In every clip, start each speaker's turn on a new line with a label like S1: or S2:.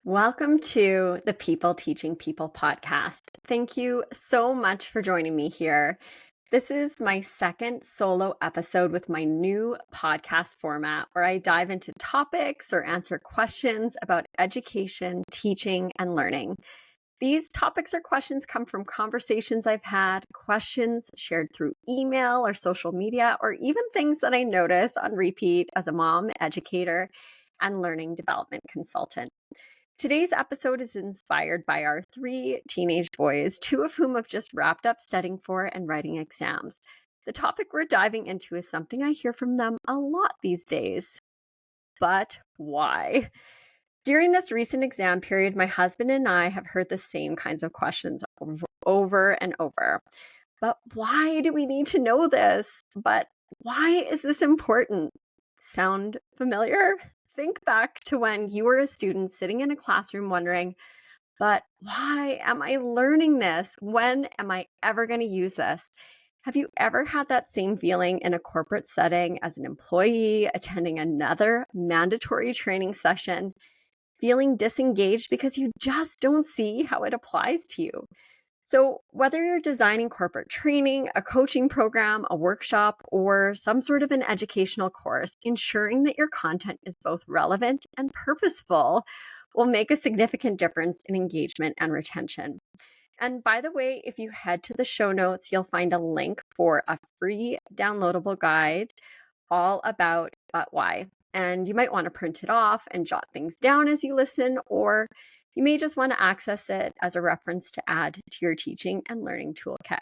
S1: Welcome to the People Teaching People podcast. Thank you so much for joining me here. This is my second solo episode with my new podcast format where I dive into topics or answer questions about education, teaching, and learning. These topics or questions come from conversations I've had, questions shared through email or social media, or even things that I notice on repeat as a mom, educator, and learning development consultant. Today's episode is inspired by our three teenage boys, two of whom have just wrapped up studying for and writing exams. The topic we're diving into is something I hear from them a lot these days. But why? During this recent exam period, my husband and I have heard the same kinds of questions over and over. But why do we need to know this? But why is this important? Sound familiar? Think back to when you were a student sitting in a classroom wondering, but why am I learning this? When am I ever going to use this? Have you ever had that same feeling in a corporate setting as an employee attending another mandatory training session, feeling disengaged because you just don't see how it applies to you? So, whether you're designing corporate training, a coaching program, a workshop, or some sort of an educational course, ensuring that your content is both relevant and purposeful will make a significant difference in engagement and retention. And by the way, if you head to the show notes, you'll find a link for a free downloadable guide all about but why. And you might want to print it off and jot things down as you listen, or you may just want to access it as a reference to add to your teaching and learning toolkit.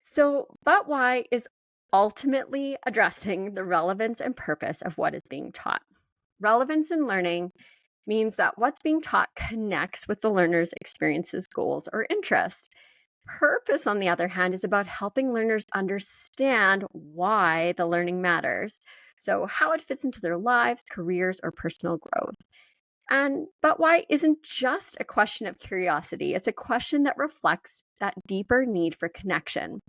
S1: So, but why is ultimately addressing the relevance and purpose of what is being taught. Relevance in learning means that what's being taught connects with the learner's experiences, goals, or interests. Purpose, on the other hand, is about helping learners understand why the learning matters. So, how it fits into their lives, careers, or personal growth. But why isn't just a question of curiosity. It's a question that reflects that deeper need for connection.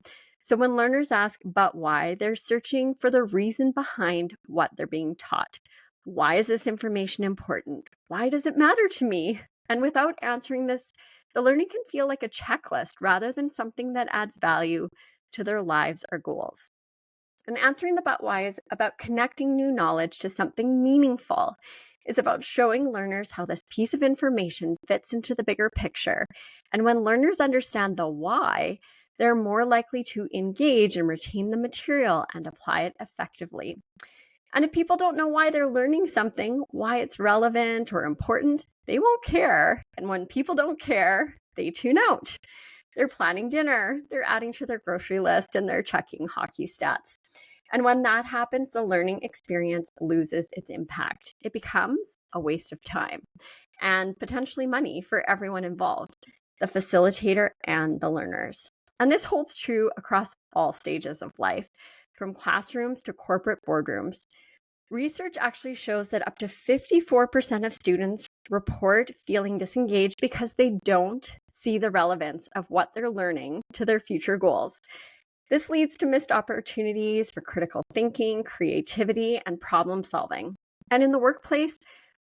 S1: So when learners ask, but why, they're searching for the reason behind what they're being taught. Why is this information important? Why does it matter to me? And without answering this, the learning can feel like a checklist rather than something that adds value to their lives or goals. And answering the but why is about connecting new knowledge to something meaningful. It's about showing learners how this piece of information fits into the bigger picture. And when learners understand the why, they're more likely to engage and retain the material and apply it effectively. And if people don't know why they're learning something, why it's relevant or important, they won't care. And when people don't care, they tune out. They're planning dinner, they're adding to their grocery list, and they're checking hockey stats. And when that happens, the learning experience loses its impact. It becomes a waste of time and potentially money for everyone involved, the facilitator and the learners. And this holds true across all stages of life, from classrooms to corporate boardrooms. Research actually shows that up to 54% of students report feeling disengaged because they don't see the relevance of what they're learning to their future goals. This leads to missed opportunities for critical thinking, creativity, and problem solving. And in the workplace,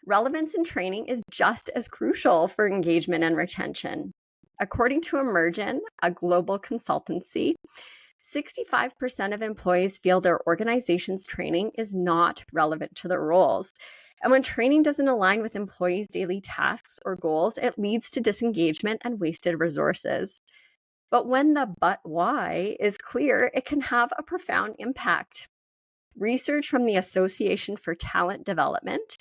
S1: relevance in training is just as crucial for engagement and retention. According to Emergent, a global consultancy, 65% of employees feel their organization's training is not relevant to their roles. And when training doesn't align with employees' daily tasks or goals, it leads to disengagement and wasted resources. But when the but why is clear, it can have a profound impact. Research from the Association for Talent Development,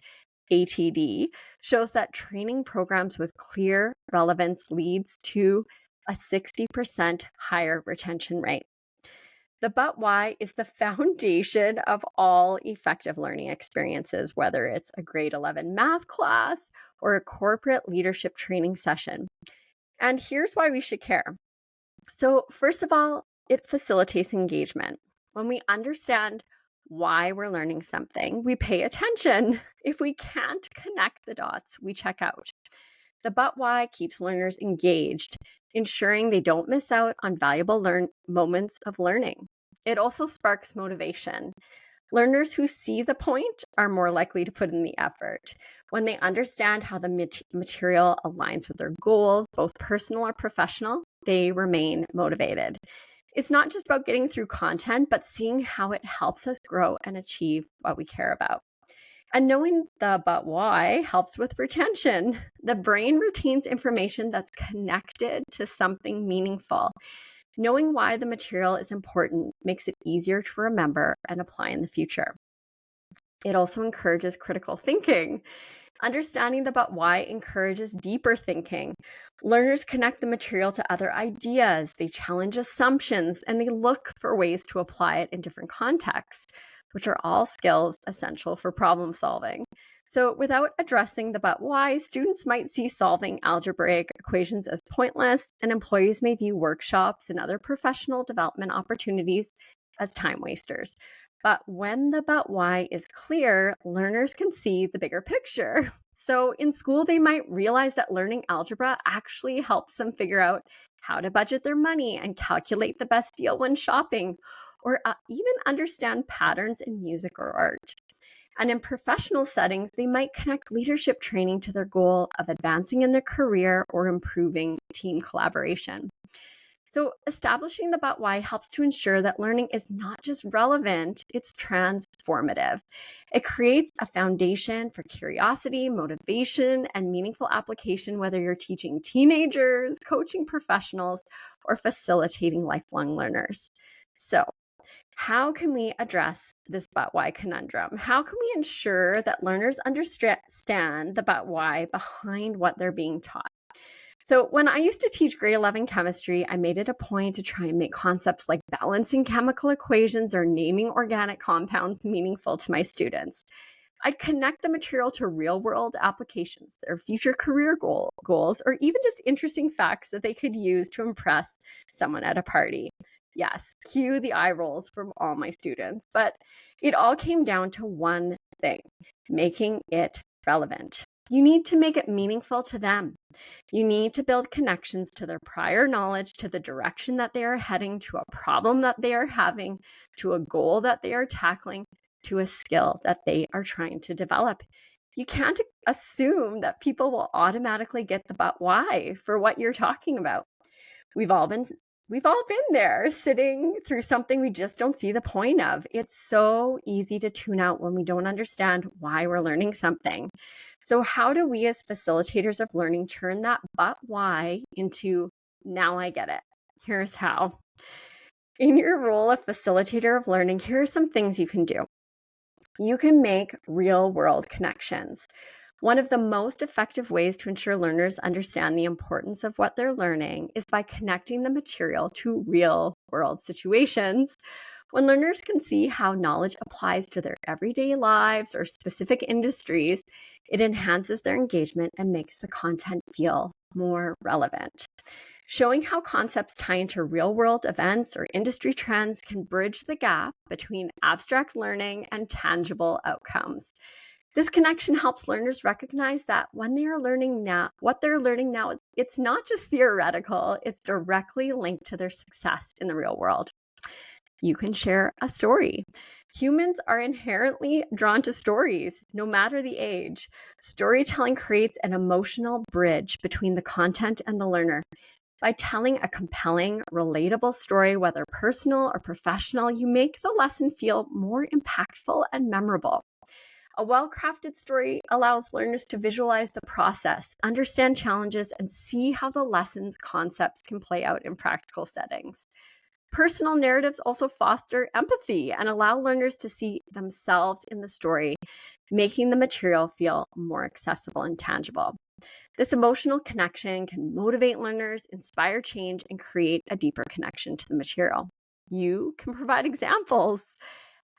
S1: ATD, shows that training programs with clear relevance leads to a 60% higher retention rate. The but why is the foundation of all effective learning experiences, whether it's a grade 11 math class or a corporate leadership training session. And here's why we should care. So, first of all, it facilitates engagement. When we understand why we're learning something, we pay attention. If we can't connect the dots, we check out. The but why keeps learners engaged, ensuring they don't miss out on valuable moments of learning. It also sparks motivation. Learners who see the point are more likely to put in the effort. When they understand how the material aligns with their goals, both personal or professional, they remain motivated. It's not just about getting through content, but seeing how it helps us grow and achieve what we care about. And knowing the but why helps with retention. The brain retains information that's connected to something meaningful. Knowing why the material is important makes it easier to remember and apply in the future. It also encourages critical thinking. Understanding the but why encourages deeper thinking. Learners connect the material to other ideas, they challenge assumptions, and they look for ways to apply it in different contexts, which are all skills essential for problem solving. So, without addressing the but why, students might see solving algebraic equations as pointless, and employees may view workshops and other professional development opportunities as time wasters. But when the but why is clear, learners can see the bigger picture. So in school, they might realize that learning algebra actually helps them figure out how to budget their money and calculate the best deal when shopping, or even understand patterns in music or art. And in professional settings, they might connect leadership training to their goal of advancing in their career or improving team collaboration. So, establishing the but why helps to ensure that learning is not just relevant, it's transformative. It creates a foundation for curiosity, motivation, and meaningful application, whether you're teaching teenagers, coaching professionals, or facilitating lifelong learners. So, how can we address this but why conundrum? How can we ensure that learners understand the but why behind what they're being taught? So when I used to teach grade 11 chemistry, I made it a point to try and make concepts like balancing chemical equations or naming organic compounds meaningful to my students. I'd connect the material to real world applications, their future career goals, or even just interesting facts that they could use to impress someone at a party. Yes, cue the eye rolls from all my students. But it all came down to one thing: making it relevant. You need to make it meaningful to them. You need to build connections to their prior knowledge, to the direction that they are heading, to a problem that they are having, to a goal that they are tackling, to a skill that they are trying to develop. You can't assume that people will automatically get the but why for what you're talking about. We've all been there, sitting through something we just don't see the point of. It's so easy to tune out when we don't understand why we're learning something. So how do we as facilitators of learning turn that but why into now I get it? Here's how. In your role of facilitator of learning, here are some things you can do. You can make real world connections. One of the most effective ways to ensure learners understand the importance of what they're learning is by connecting the material to real world situations. When learners can see how knowledge applies to their everyday lives or specific industries, it enhances their engagement and makes the content feel more relevant. Showing how concepts tie into real world events or industry trends can bridge the gap between abstract learning and tangible outcomes. This connection helps learners recognize that when they are learning now, what they're learning now, it's not just theoretical, it's directly linked to their success in the real world. You can share a story. Humans are inherently drawn to stories, no matter the age. Storytelling creates an emotional bridge between the content and the learner. By telling a compelling, relatable story, whether personal or professional, you make the lesson feel more impactful and memorable. A well-crafted story allows learners to visualize the process, understand challenges, and see how the lesson's concepts can play out in practical settings. Personal narratives also foster empathy and allow learners to see themselves in the story, making the material feel more accessible and tangible. This emotional connection can motivate learners, inspire change, and create a deeper connection to the material. You can provide examples.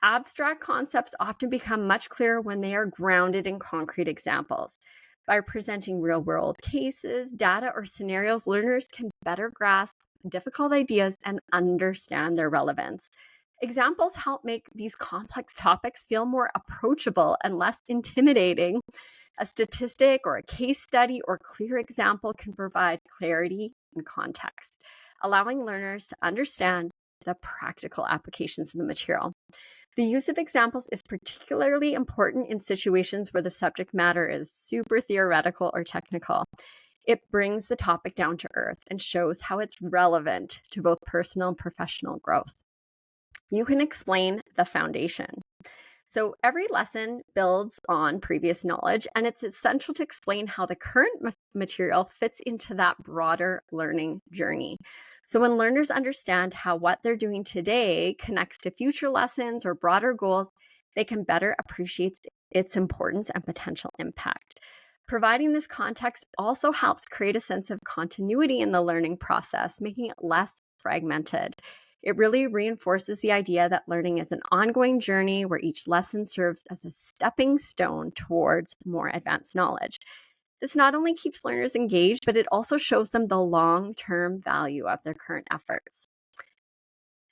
S1: Abstract concepts often become much clearer when they are grounded in concrete examples. By presenting real-world cases, data, or scenarios, learners can better grasp difficult ideas and understand their relevance. Examples help make these complex topics feel more approachable and less intimidating. A statistic or a case study or clear example can provide clarity and context, allowing learners to understand the practical applications of the material. The use of examples is particularly important in situations where the subject matter is super theoretical or technical. It brings the topic down to earth and shows how it's relevant to both personal and professional growth. You can explain the foundation. So every lesson builds on previous knowledge, and it's essential to explain how the current material fits into that broader learning journey. So when learners understand how what they're doing today connects to future lessons or broader goals, they can better appreciate its importance and potential impact. Providing this context also helps create a sense of continuity in the learning process, making it less fragmented. It really reinforces the idea that learning is an ongoing journey where each lesson serves as a stepping stone towards more advanced knowledge. This not only keeps learners engaged, but it also shows them the long-term value of their current efforts.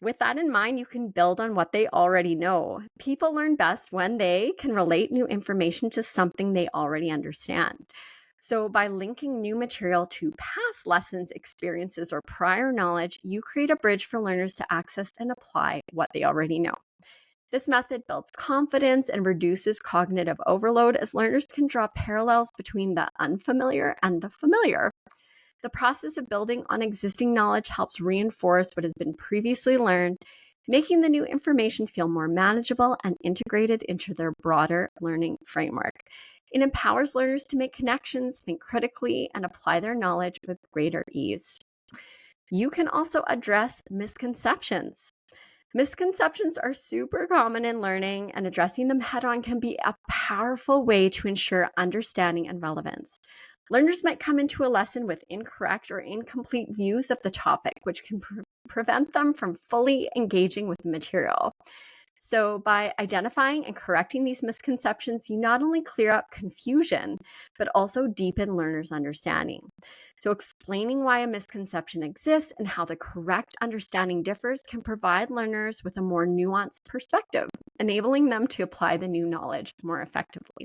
S1: With that in mind, you can build on what they already know. People learn best when they can relate new information to something they already understand. So, by linking new material to past lessons, experiences, or prior knowledge, you create a bridge for learners to access and apply what they already know. This method builds confidence and reduces cognitive overload as learners can draw parallels between the unfamiliar and the familiar. The process of building on existing knowledge helps reinforce what has been previously learned, making the new information feel more manageable and integrated into their broader learning framework. It empowers learners to make connections, think critically, and apply their knowledge with greater ease. You can also address misconceptions. Misconceptions are super common in learning, and addressing them head-on can be a powerful way to ensure understanding and relevance. Learners might come into a lesson with incorrect or incomplete views of the topic, which can prevent them from fully engaging with the material. So, by identifying and correcting these misconceptions, you not only clear up confusion, but also deepen learners' understanding. So, explaining why a misconception exists and how the correct understanding differs can provide learners with a more nuanced perspective, enabling them to apply the new knowledge more effectively.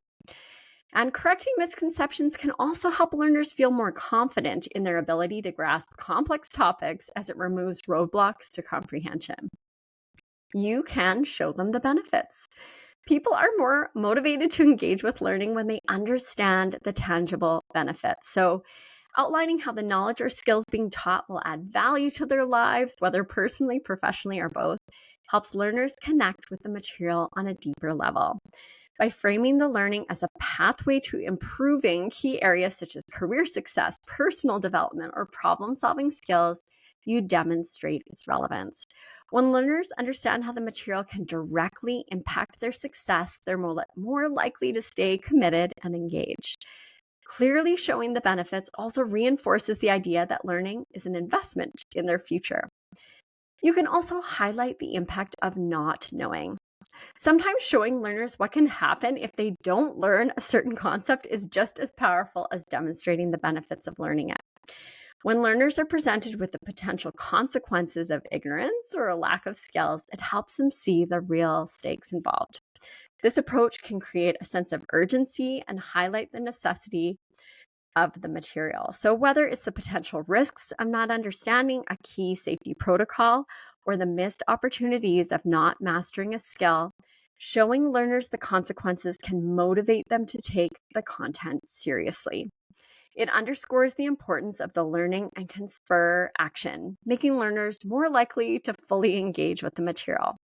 S1: And correcting misconceptions can also help learners feel more confident in their ability to grasp complex topics as it removes roadblocks to comprehension. You can show them the benefits. People are more motivated to engage with learning when they understand the tangible benefits. So, outlining how the knowledge or skills being taught will add value to their lives, whether personally, professionally, or both, helps learners connect with the material on a deeper level. By framing the learning as a pathway to improving key areas such as career success, personal development, or problem-solving skills, you demonstrate its relevance. When learners understand how the material can directly impact their success, they're more likely to stay committed and engaged. Clearly showing the benefits also reinforces the idea that learning is an investment in their future. You can also highlight the impact of not knowing. Sometimes showing learners what can happen if they don't learn a certain concept is just as powerful as demonstrating the benefits of learning it. When learners are presented with the potential consequences of ignorance or a lack of skills, it helps them see the real stakes involved. This approach can create a sense of urgency and highlight the necessity of the material. So whether it's the potential risks of not understanding a key safety protocol or the missed opportunities of not mastering a skill, showing learners the consequences can motivate them to take the content seriously. It underscores the importance of the learning and can spur action, making learners more likely to fully engage with the material.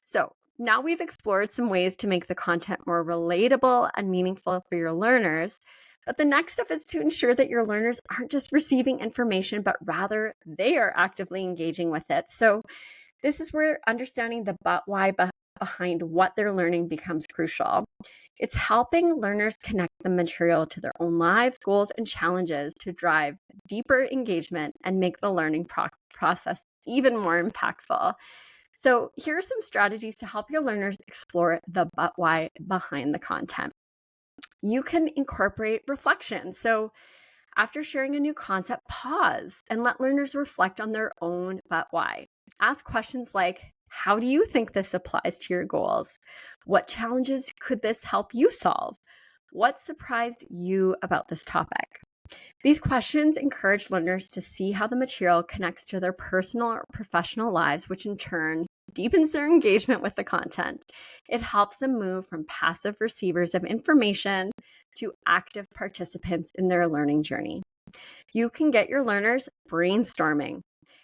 S1: So now we've explored some ways to make the content more relatable and meaningful for your learners. But the next step is to ensure that your learners aren't just receiving information, but rather they are actively engaging with it. So this is where understanding the why behind what they're learning becomes crucial. It's helping learners connect the material to their own lives, goals, and challenges to drive deeper engagement and make the learning process even more impactful. So here are some strategies to help your learners explore the why behind the content. You can incorporate reflection. So after sharing a new concept, pause and let learners reflect on their own why. Ask questions like, how do you think this applies to your goals? What challenges could this help you solve? What surprised you about this topic? These questions encourage learners to see how the material connects to their personal or professional lives, which in turn deepens their engagement with the content. It helps them move from passive receivers of information to active participants in their learning journey. You can get your learners brainstorming.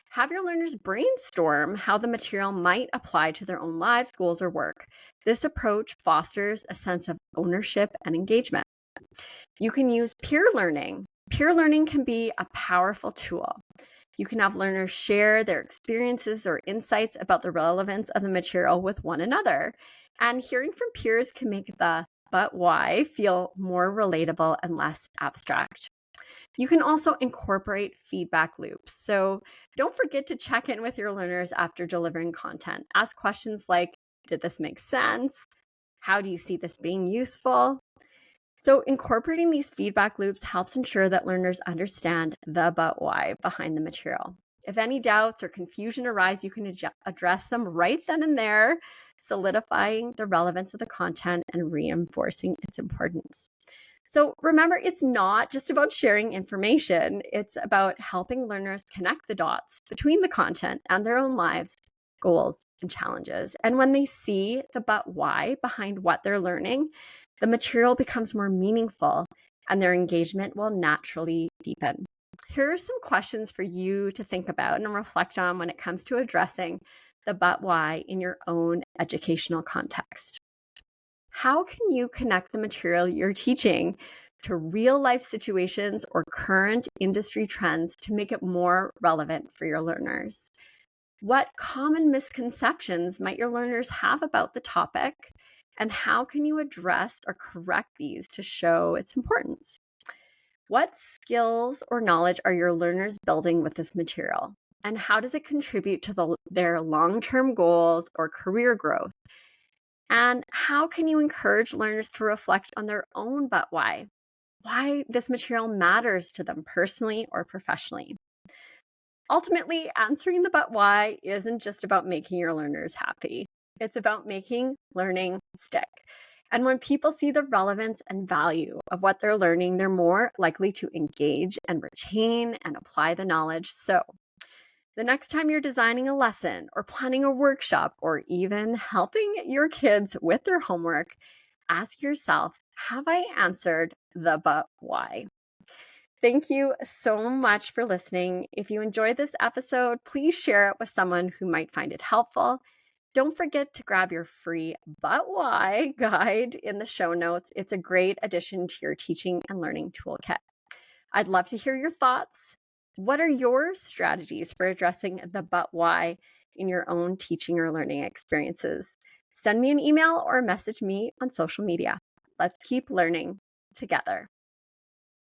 S1: Have your learners brainstorm how the material might apply to their own lives, goals, or work. This approach fosters a sense of ownership and engagement. You can use peer learning. Peer learning can be a powerful tool. You can have learners share their experiences or insights about the relevance of the material with one another. And hearing from peers can make the "but why" feel more relatable and less abstract. You can also incorporate feedback loops. So don't forget to check in with your learners after delivering content. Ask questions like, did this make sense? How do you see this being useful? So incorporating these feedback loops helps ensure that learners understand the "but why" behind the material. If any doubts or confusion arise, you can address them right then and there, solidifying the relevance of the content and reinforcing its importance. So remember, it's not just about sharing information. It's about helping learners connect the dots between the content and their own lives, goals, and challenges. And when they see the "but why" behind what they're learning, the material becomes more meaningful and their engagement will naturally deepen. Here are some questions for you to think about and reflect on when it comes to addressing the "but why" in your own educational context. How can you connect the material you're teaching to real life situations or current industry trends to make it more relevant for your learners? What common misconceptions might your learners have about the topic? And how can you address or correct these to show its importance? What skills or knowledge are your learners building with this material? And how does it contribute to their long-term goals or career growth? And how can you encourage learners to reflect on their own "but why"? Why this material matters to them personally or professionally. Ultimately, answering the "but why" isn't just about making your learners happy. It's about making learning stick. And when people see the relevance and value of what they're learning, they're more likely to engage and retain and apply the knowledge. So the next time you're designing a lesson or planning a workshop or even helping your kids with their homework, ask yourself, have I answered the "but why"? Thank you so much for listening. If you enjoyed this episode, please share it with someone who might find it helpful. Don't forget to grab your free "But Why" guide in the show notes. It's a great addition to your teaching and learning toolkit. I'd love to hear your thoughts. What are your strategies for addressing the "but why" in your own teaching or learning experiences? Send me an email or message me on social media. Let's keep learning together.